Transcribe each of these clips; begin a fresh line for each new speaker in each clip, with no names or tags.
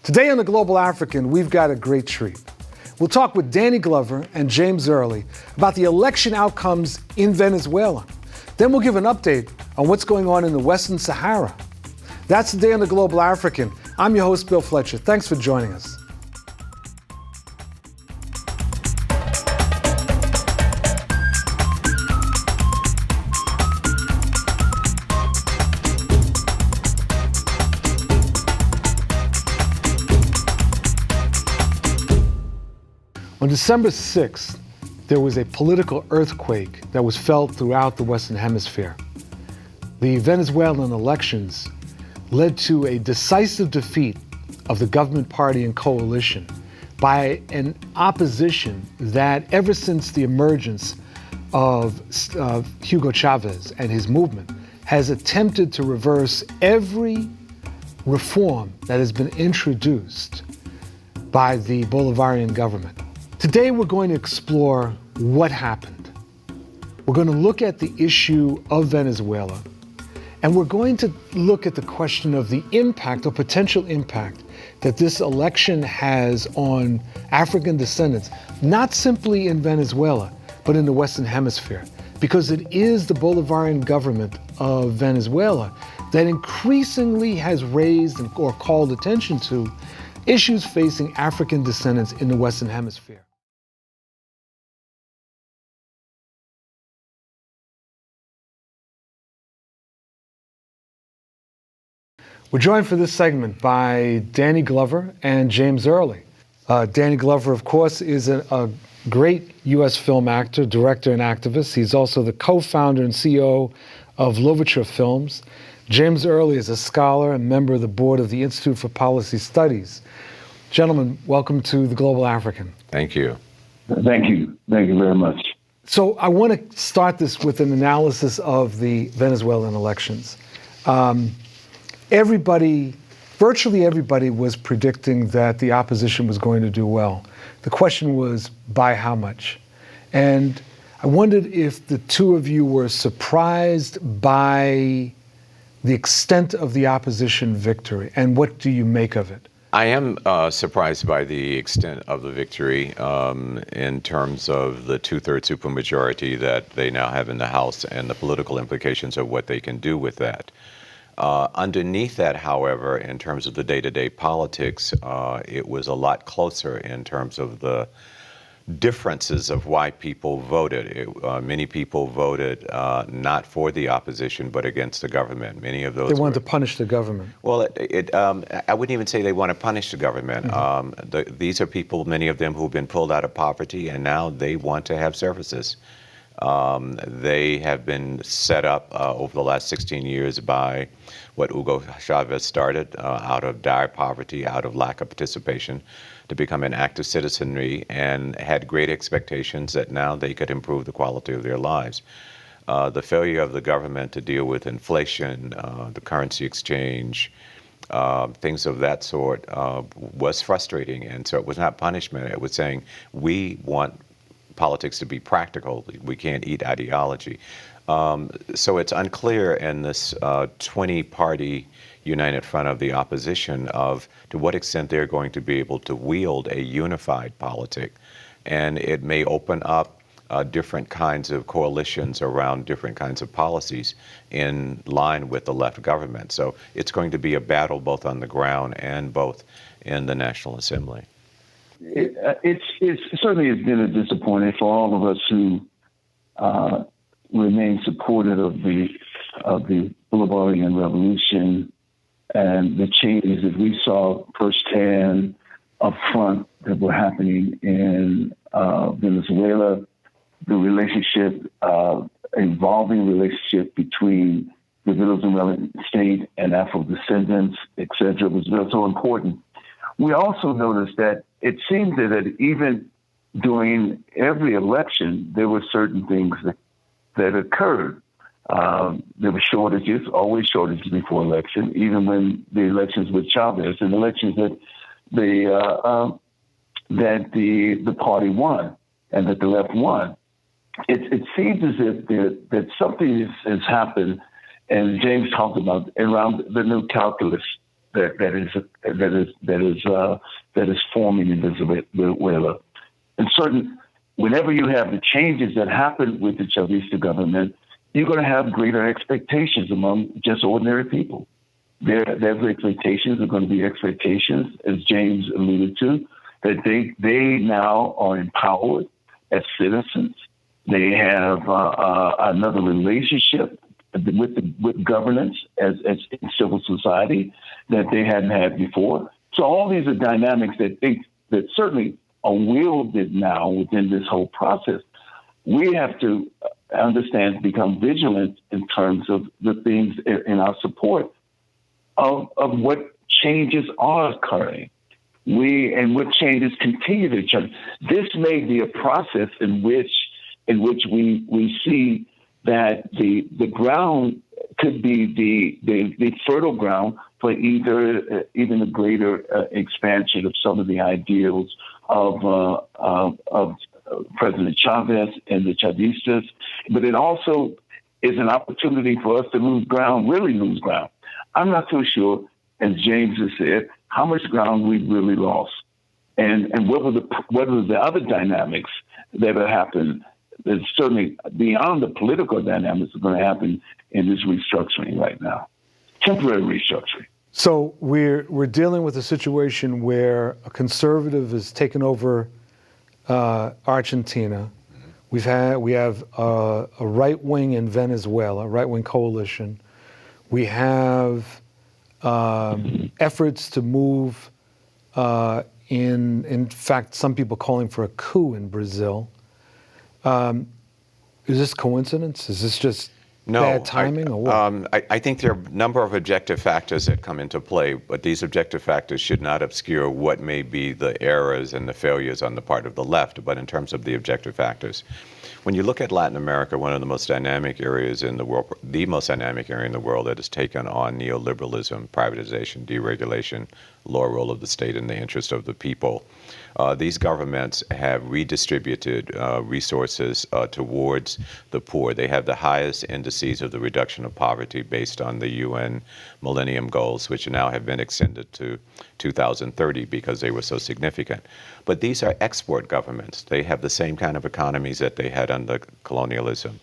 Today on The Global African, we've got a great treat. We'll talk with Danny Glover and James Early about the election outcomes in Venezuela. Then we'll give an update on what's going on in the Western Sahara. That's Today on The Global African. I'm your host, Bill Fletcher. Thanks for joining us. On December 6th, there was a political earthquake that was felt throughout the Western Hemisphere. The Venezuelan elections led to a decisive defeat of the government party and coalition by an opposition that, ever since the emergence of Hugo Chavez and his movement, has attempted to reverse every reform that has been introduced by the Bolivarian government. Today, we're going to explore what happened. We're going to look at the issue of Venezuela, and we're going to look at the question of the impact or potential impact that this election has on African descendants, not simply in Venezuela, but in the Western Hemisphere, because it is the Bolivarian government of Venezuela that increasingly has raised or called attention to issues facing African descendants in the Western Hemisphere. We're joined for this segment by Danny Glover and James Early. Danny Glover, of course, is a great U.S. film actor, director, and activist. He's also the co-founder and CEO of Louverture Films. James Early is a scholar and member of the board of the Institute for Policy Studies. Gentlemen, welcome to The Global African.
Thank you.
Thank you. Thank you very much.
So I want to start this with an analysis of the Venezuelan elections. Virtually everybody was predicting that the opposition was going to do well. The question was, by how much? And I wondered if the two of you were surprised by the extent of the opposition victory, and what do you make of it?
I am surprised by the extent of the victory in terms of the two-thirds supermajority that they now have in the House and the political implications of what they can do with that. Underneath that, however, in terms of the day-to-day politics, it was a lot closer in terms of the differences of why people voted. Many people voted not for the opposition, but against the government. Many of those
They wanted to punish the government.
Well, I wouldn't even say they want to punish the government. Mm-hmm. These are people, many of them, who've been pulled out of poverty, and now they want to have services. They have been set up over the last 16 years by what Hugo Chavez started out of dire poverty, out of lack of participation, to become an active citizenry, and had great expectations that now they could improve the quality of their lives. The failure of the government to deal with inflation, the currency exchange, things of that sort was frustrating. And so it was not punishment. It was saying, we want politics to be practical. We can't eat ideology. So it's unclear in this 20-party united front of the opposition of to what extent they're going to be able to wield a unified politic. And it may open up different kinds of coalitions around different kinds of policies in line with the left government. So it's going to be a battle both on the ground and both in the National Assembly.
It certainly has been a disappointment for all of us who remain supportive of the Bolivarian Revolution and the changes that we saw firsthand up front that were happening in Venezuela, the relationship, evolving relationship between the Venezuelan state and Afro-descendants, et cetera, was so important. We also noticed that it seemed that even during every election, there were certain things that occurred. There were shortages, always shortages before election, even when the elections with Chavez and elections that the party won and that the left won. It seems as if that something has happened, and James talked about around the new calculus that is forming in Venezuela. And whenever you have the changes that happen with the Chavista government, you're going to have greater expectations among just ordinary people. Their expectations are going to be expectations, as James alluded to, that they now are empowered as citizens. They have another relationship with governance as in civil society that they hadn't had before. So all these are dynamics that certainly are wielded now within this whole process. We have to understand, become vigilant in terms of the things in our support of what changes are occurring. And what changes continue to change. This may be a process in which we see that the ground could be the fertile ground for even a greater expansion of some of the ideals of President Chavez and the Chavistas, but it also is an opportunity for us to really lose ground. I'm not so sure, as James has said, how much ground we've really lost, and what were the other dynamics that have happened. That's certainly beyond the political dynamics that are going to happen in this restructuring right now, temporary restructuring.
So we're dealing with a situation where a conservative has taken over Argentina. We have a right wing in Venezuela, a right wing coalition. We have efforts to move. In fact, some people calling for a coup in Brazil. Is this coincidence? Is this just bad timing or what?
I think there are a number of objective factors that come into play, but these objective factors should not obscure what may be the errors and the failures on the part of the left, but in terms of the objective factors. When you look at Latin America, one of the most dynamic areas in the world, the most dynamic area in the world that has taken on neoliberalism, privatization, deregulation, lower role of the state in the interest of the people. These governments have redistributed resources towards the poor. They have the highest indices of the reduction of poverty based on the UN Millennium Goals, which now have been extended to 2030 because they were so significant. But these are export governments. They have the same kind of economies that they had under colonialism.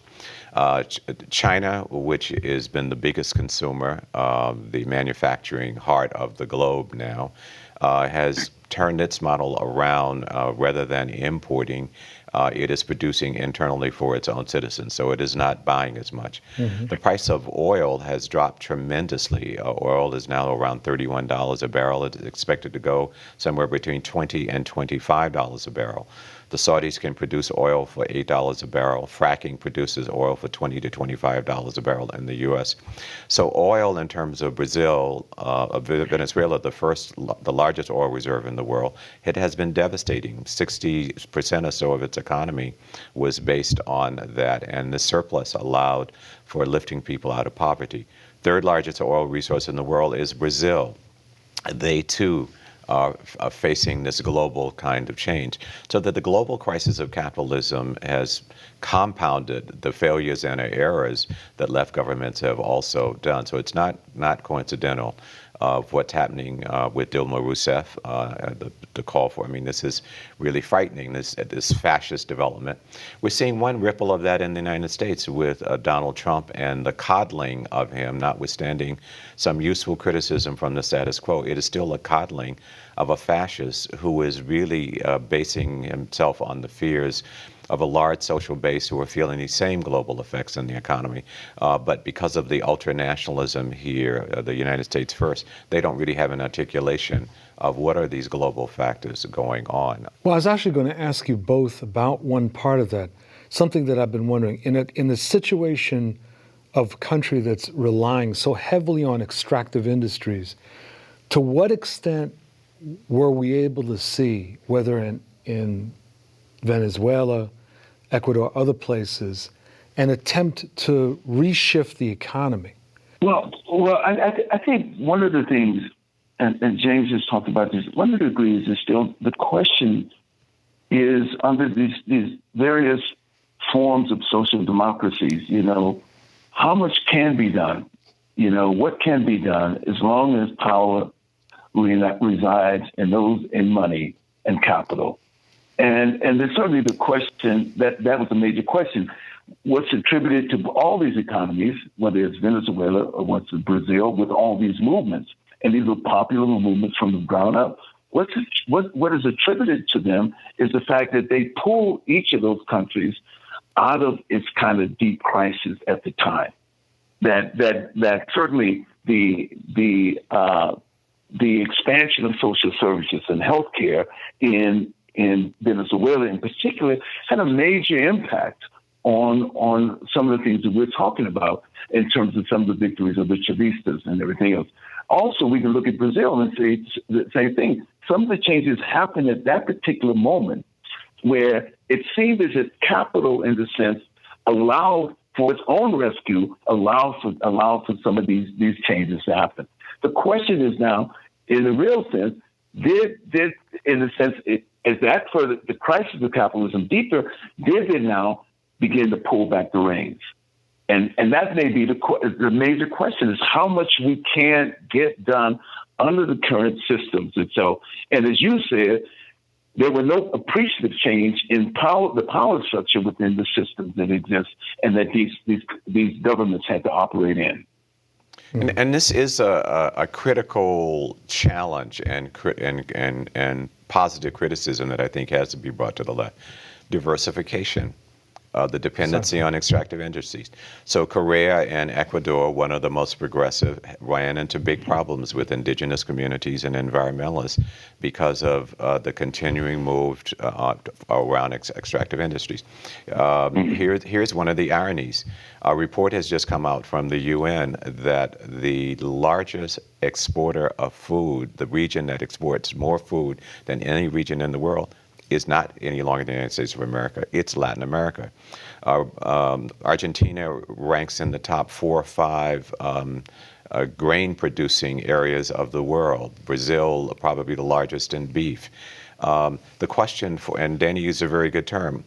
China, which has been the biggest consumer, the manufacturing heart of the globe now, has turned its model around. Rather than importing, it is producing internally for its own citizens, so it is not buying as much. Mm-hmm. The price of oil has dropped tremendously. Oil is now around $31 a barrel. It's expected to go somewhere between $20 and $25 a barrel. The Saudis can produce oil for $8 a barrel. Fracking produces oil for $20 to $25 a barrel in the U.S. So oil, in terms of Brazil, Venezuela, the largest oil reserve in the world, it has been devastating. 60% or so of its economy was based on that, and the surplus allowed for lifting people out of poverty. Third largest oil resource in the world is Brazil. They, too, are facing this global kind of change. So that the global crisis of capitalism has compounded the failures and errors that left governments have also done. So it's not coincidental of what's happening with Dilma Rousseff, the call for. I mean, this is really frightening, this fascist development. We're seeing one ripple of that in the United States with Donald Trump and the coddling of him, notwithstanding some useful criticism from the status quo. It is still a coddling of a fascist who is really basing himself on the fears of a large social base who are feeling these same global effects in the economy. But because of the ultranationalism here, the United States first, they don't really have an articulation of what are these global factors going on.
Well, I was actually going to ask you both about one part of that, something that I've been wondering. In a situation of a country that's relying so heavily on extractive industries, to what extent were we able to see, whether in Venezuela, Ecuador, other places, an attempt to reshift the economy? Well,
I think one of the things, and James has talked about this, one of the degrees is still, the question is under these various forms of social democracies, how much can be done? What can be done as long as power resides in those in money and capital. And there's certainly the question that was a major question. What's attributed to all these economies, whether it's Venezuela or what's in Brazil, with all these movements, and these are popular movements from the ground up. What is attributed to them is the fact that they pulled each of those countries out of its kind of deep crisis at the time. That certainly the expansion of social services and healthcare in Venezuela in particular had a major impact on some of the things that we're talking about in terms of some of the victories of the Chavistas and everything else. Also, we can look at Brazil and say the same thing. Some of the changes happened at that particular moment where it seemed as if capital, in the sense, allowed for its own rescue, allowed for some of these changes to happen. The question is now, in the real sense, did in a sense, as that further the crisis of capitalism deeper, did they now begin to pull back the reins? And that may be the major question, is how much we can get done under the current systems. And so, and as you said, there were no appreciative change in the power structure within the systems that exist and that these governments had to operate in.
And this is a critical challenge and positive criticism that I think has to be brought to the left. Diversification. The dependency on extractive industries. So Korea and Ecuador, one of the most progressive, ran into big problems with indigenous communities and environmentalists because of the continuing move around extractive industries. Here's one of the ironies. A report has just come out from the UN that the largest exporter of food, the region that exports more food than any region in the world, is not any longer the United States of America. It's Latin America. Argentina ranks in the top 4 or 5 grain-producing areas of the world. Brazil, probably the largest in beef. The question and Danny used a very good term.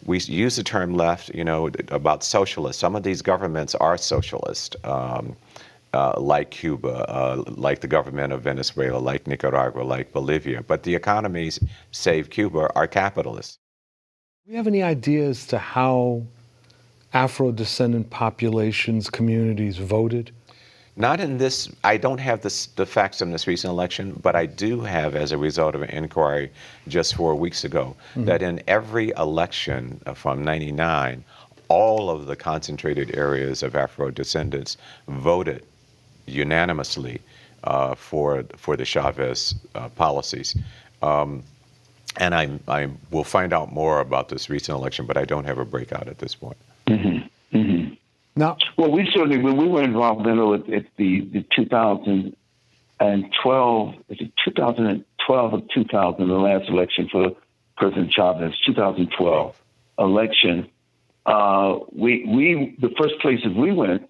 We use the term left, about socialist. Some of these governments are socialist. Like Cuba, like the government of Venezuela, like Nicaragua, like Bolivia. But the economies, save Cuba, are capitalist.
Do we have any ideas as to how Afro-descendant populations, communities voted?
Not in this. I don't have the facts in this recent election, but I do have, as a result of an inquiry just 4 weeks ago, that in every election from '99, all of the concentrated areas of Afro-descendants voted unanimously for the Chavez policies. And I will find out more about this recent election, but I don't have a breakout at this point.
Now,
well, we certainly, when we were involved in the 2012, is it 2012 or 2000, the last election for President Chavez, 2012 election, the first places we went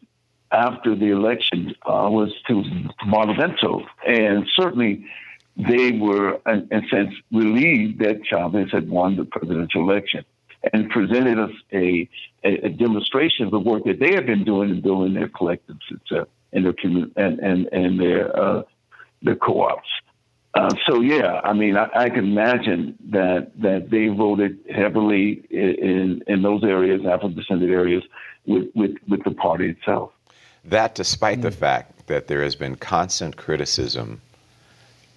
after the election was to Barlovento, and certainly they were, in a sense, relieved that Chavez had won the presidential election, and presented us a demonstration of the work that they have been doing in building their collectives, and their co-ops. So yeah, I mean, I can imagine that they voted heavily in those areas, Afro-descendant areas, with the party itself.
That, despite the fact that there has been constant criticism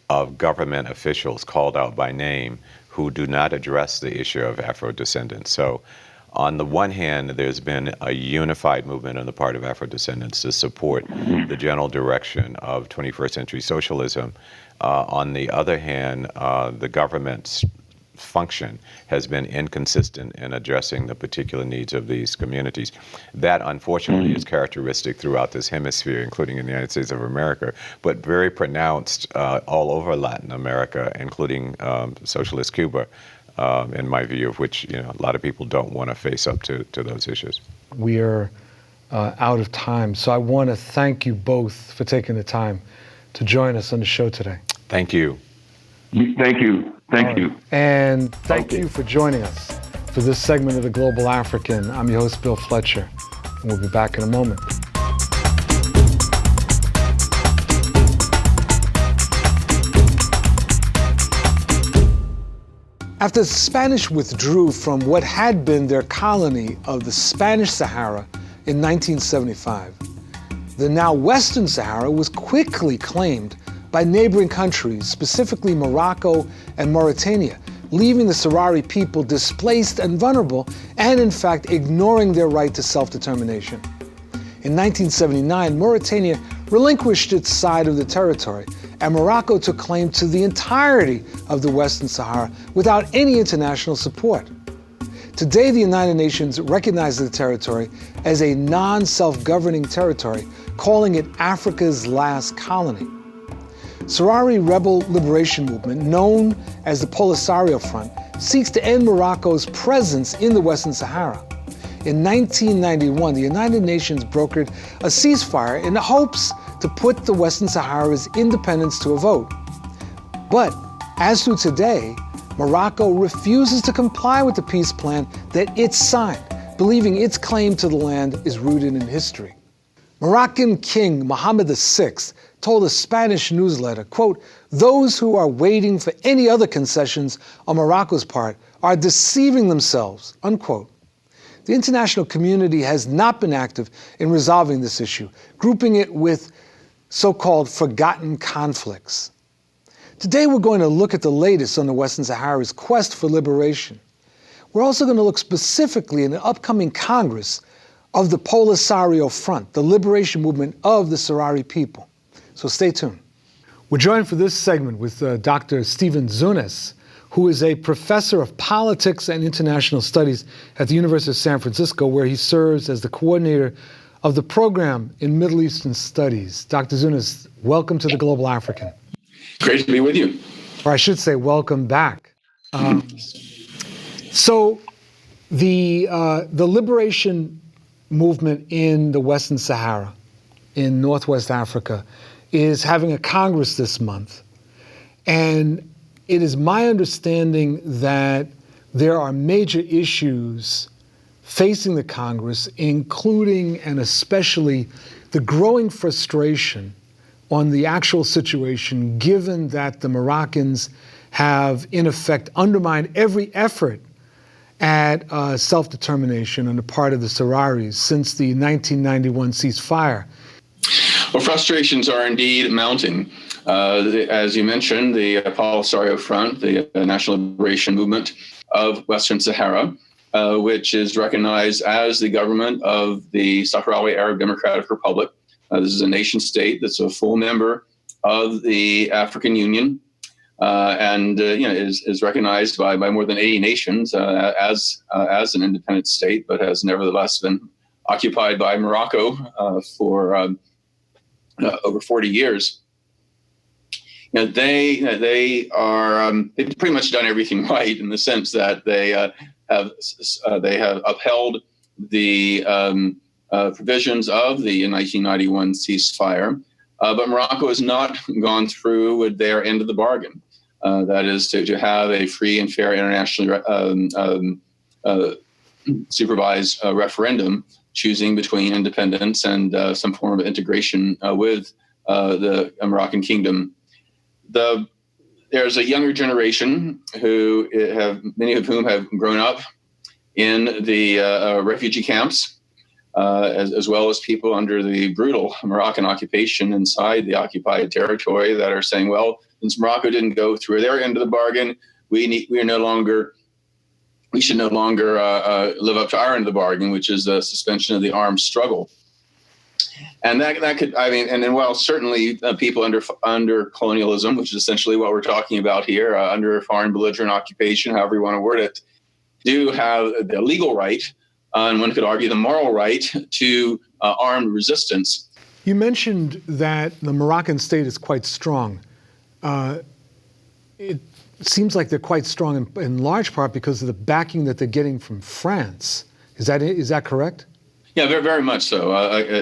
of government officials called out by name who do not address the issue of Afro-descendants. So on the one hand, there's been a unified movement on the part of Afro-descendants to support the general direction of 21st century socialism. On the other hand, the government's function has been inconsistent in addressing the particular needs of these communities. That, unfortunately, is characteristic throughout this hemisphere, including in the United States of America, but very pronounced all over Latin America, including socialist Cuba, in my view, of which a lot of people don't want to face up to those issues.
We are out of time, so I want to thank you both for taking the time to join us on the show today.
Thank you.
Thank you. Thank you.
And thank you for joining us for this segment of The Global African. I'm your host, Bill Fletcher, and we'll be back in a moment. After the Spanish withdrew from what had been their colony of the Spanish Sahara in 1975, the now Western Sahara was quickly claimed by neighboring countries, specifically Morocco and Mauritania, leaving the Sahrawi people displaced and vulnerable, and in fact ignoring their right to self-determination. In 1979, Mauritania relinquished its side of the territory, and Morocco took claim to the entirety of the Western Sahara without any international support. Today, the United Nations recognizes the territory as a non-self-governing territory, calling it Africa's last colony. Sahrawi rebel liberation movement, known as the Polisario Front, seeks to end Morocco's presence in the Western Sahara. In 1991, the United Nations brokered a ceasefire in the hopes to put the Western Sahara's independence to a vote. But as to today, Morocco refuses to comply with the peace plan that it signed, believing its claim to the land is rooted in history. Moroccan King Mohammed VI told a Spanish newsletter, quote, "Those who are waiting for any other concessions on Morocco's part are deceiving themselves," unquote. The international community has not been active in resolving this issue, grouping it with so-called forgotten conflicts. Today we're going to look at the latest on the Western Sahara's quest for liberation. We're also going to look specifically in the upcoming Congress of the Polisario Front, the liberation movement of the Sahrawi people. So stay tuned. We're joined for this segment with Dr. Stephen Zunes, who is a professor of politics and international studies at the University of San Francisco, where he serves as the coordinator of the program in Middle Eastern Studies. Dr. Zunes, welcome to the Global African.
Great to be with you.
Or I should say, welcome back. So the liberation movement in the Western Sahara, in Northwest Africa, is having a Congress this month. And it is my understanding that there are major issues facing the Congress, including and especially the growing frustration on the actual situation, given that the Moroccans have, in effect, undermined every effort at self-determination on the part of the Sahrawis since the 1991 ceasefire.
Well, frustrations are indeed mounting. As you mentioned, the Polisario Front, the National Liberation Movement of Western Sahara, which is recognized as the government of the Sahrawi Arab Democratic Republic. This is a nation state that's a full member of the African Union, and is recognized by more than 80 nations as an independent state, but has nevertheless been occupied by Morocco for over 40 years. They've pretty much done everything right in the sense that they have upheld the provisions of the 1991 ceasefire, but Morocco has not gone through with their end of the bargain. That is to have a free and fair internationally supervised referendum choosing between independence and some form of integration with the Moroccan kingdom. There's a younger generation many of whom have grown up in the refugee camps, as well as people under the brutal Moroccan occupation inside the occupied territory that are saying, well, since Morocco didn't go through their end of the bargain, we should no longer live up to our end of the bargain, which is the suspension of the armed struggle. And that could, and then while certainly people under colonialism, which is essentially what we're talking about here, under foreign belligerent occupation, however you want to word it, do have the legal right, and one could argue the moral right, to armed resistance.
You mentioned that the Moroccan state is quite strong. It seems like they're quite strong in large part because of the backing that they're getting from France. Is that correct?
Yeah, very, very much so.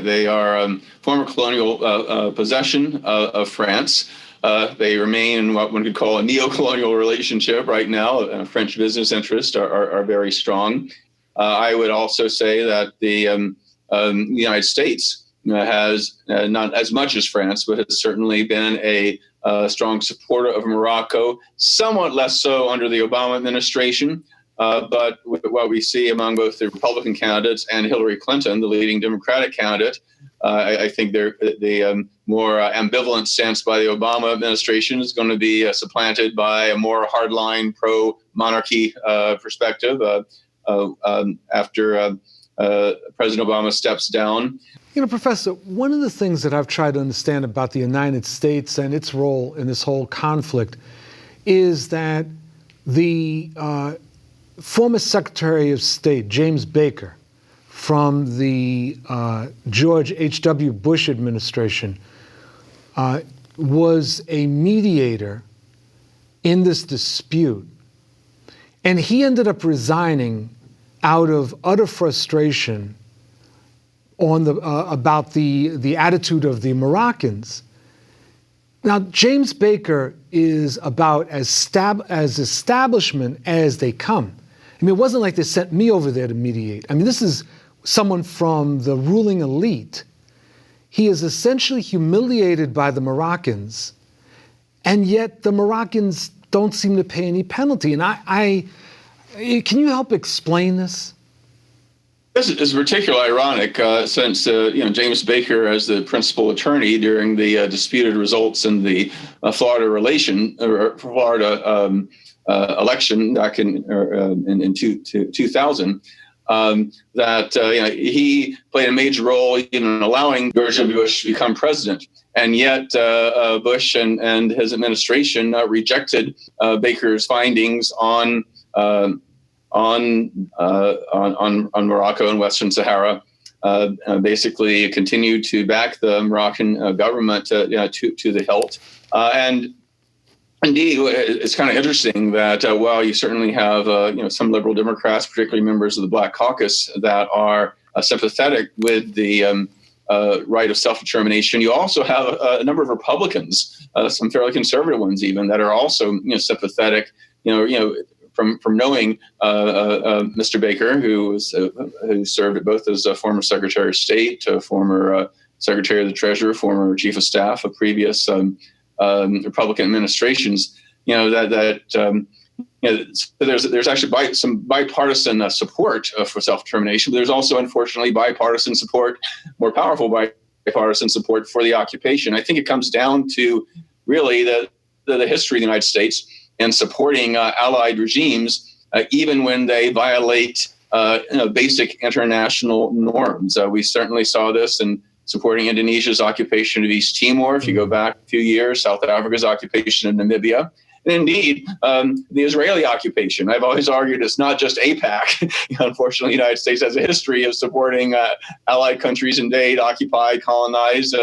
They are former colonial possession of France. They remain in what one could call a neo-colonial relationship right now. French business interests are very strong. I would also say that the United States has, not as much as France, but has certainly been a strong supporter of Morocco, somewhat less so under the Obama administration. But what we see among both the Republican candidates and Hillary Clinton, the leading Democratic candidate, I think the more ambivalent stance by the Obama administration is going to be supplanted by a more hardline pro-monarchy perspective after President Obama steps down.
You know, Professor, one of the things that I've tried to understand about the United States and its role in this whole conflict is that the former Secretary of State, James Baker, from the George H.W. Bush administration, was a mediator in this dispute. And he ended up resigning out of utter frustration on about the attitude of the Moroccans. Now, James Baker is about as establishment as they come. I mean, it wasn't like they sent me over there to mediate. I mean, this is someone from the ruling elite. He is essentially humiliated by the Moroccans, and yet the Moroccans don't seem to pay any penalty. And can you help explain this?
This is particularly ironic since James Baker, as the principal attorney during the disputed results in the Florida election back in 2000, that he played a major role in allowing George W. Bush to become president. And yet Bush and his administration rejected Baker's findings on Morocco and Western Sahara, basically continued to back the Moroccan government to the hilt. And indeed, it's kind of interesting that while you certainly have some liberal Democrats, particularly members of the Black Caucus, that are sympathetic with the right of self-determination, you also have a number of Republicans, some fairly conservative ones even, that are also sympathetic, from knowing Mr. Baker, who served both as a former Secretary of State, former Secretary of the Treasury, former Chief of Staff of previous Republican administrations. There's actually some bipartisan support for self-determination, but there's also, unfortunately, bipartisan support, more powerful bipartisan support for the occupation. I think it comes down to really the history of the United States and supporting allied regimes, even when they violate basic international norms. We certainly saw this in supporting Indonesia's occupation of East Timor. If you go back a few years, South Africa's occupation of Namibia. And indeed, the Israeli occupation. I've always argued it's not just AIPAC. Unfortunately, the United States has a history of supporting allied countries invade, occupy, colonize,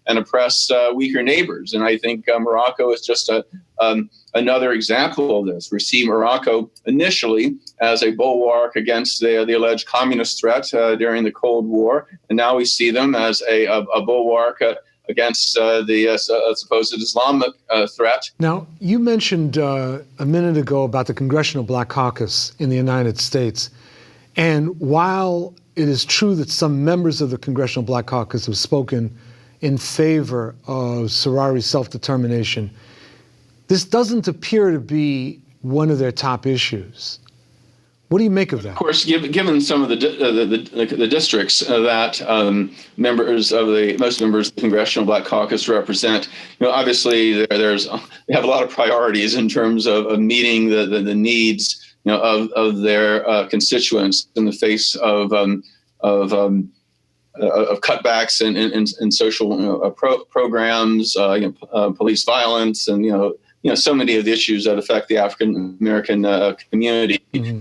and oppress weaker neighbors. And I think Morocco is just another example of this. We see Morocco initially as a bulwark against the alleged communist threat during the Cold War, and now we see them as a bulwark against the supposed Islamic threat.
Now, you mentioned a minute ago about the Congressional Black Caucus in the United States. And while it is true that some members of the Congressional Black Caucus have spoken in favor of Sahrawi self-determination, this doesn't appear to be one of their top issues. What do you make of that?
Of course, given some of the districts that most members of the Congressional Black Caucus represent, obviously they have a lot of priorities in terms of meeting the needs of their constituents in the face of cutbacks in social programs, police violence, and so many of the issues that affect the African American community. Mm-hmm.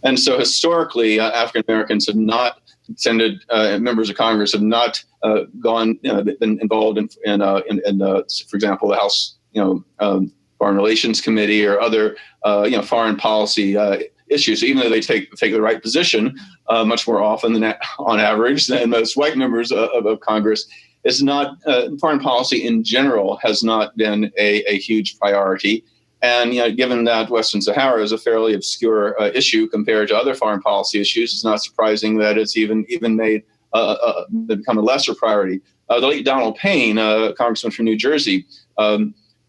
And so historically, African Americans have not tended, members of Congress have not been involved in for example, the House, Foreign Relations Committee or other, foreign policy issues. Even though they take the right position much more often than on average than most white members of Congress, is not foreign policy in general has not been a huge priority. And given that Western Sahara is a fairly obscure issue compared to other foreign policy issues, it's not surprising that it's even made become a lesser priority. The late Donald Payne, congressman from New Jersey,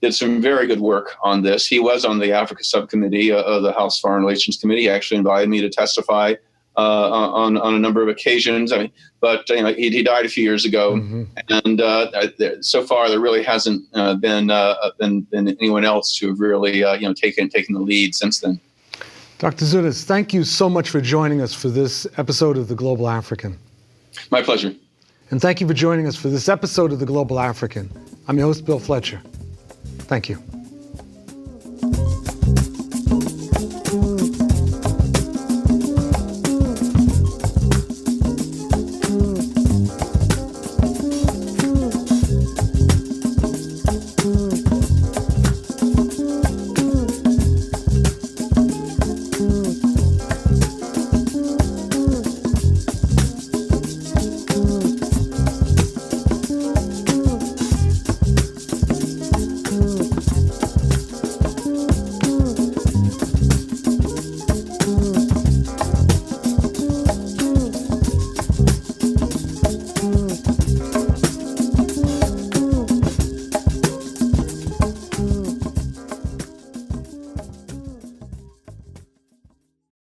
did some very good work on this. He was on the Africa Subcommittee of the House Foreign Relations Committee. He actually invited me to testify on a number of occasions. I mean, but he died a few years ago, and so far there really hasn't been anyone else to have really taken the lead since then.
Dr. Zunas, thank you so much for joining us for this episode of The Global African.
My pleasure.
And thank you for joining us for this episode of The Global African. I'm your host, Bill Fletcher. Thank you.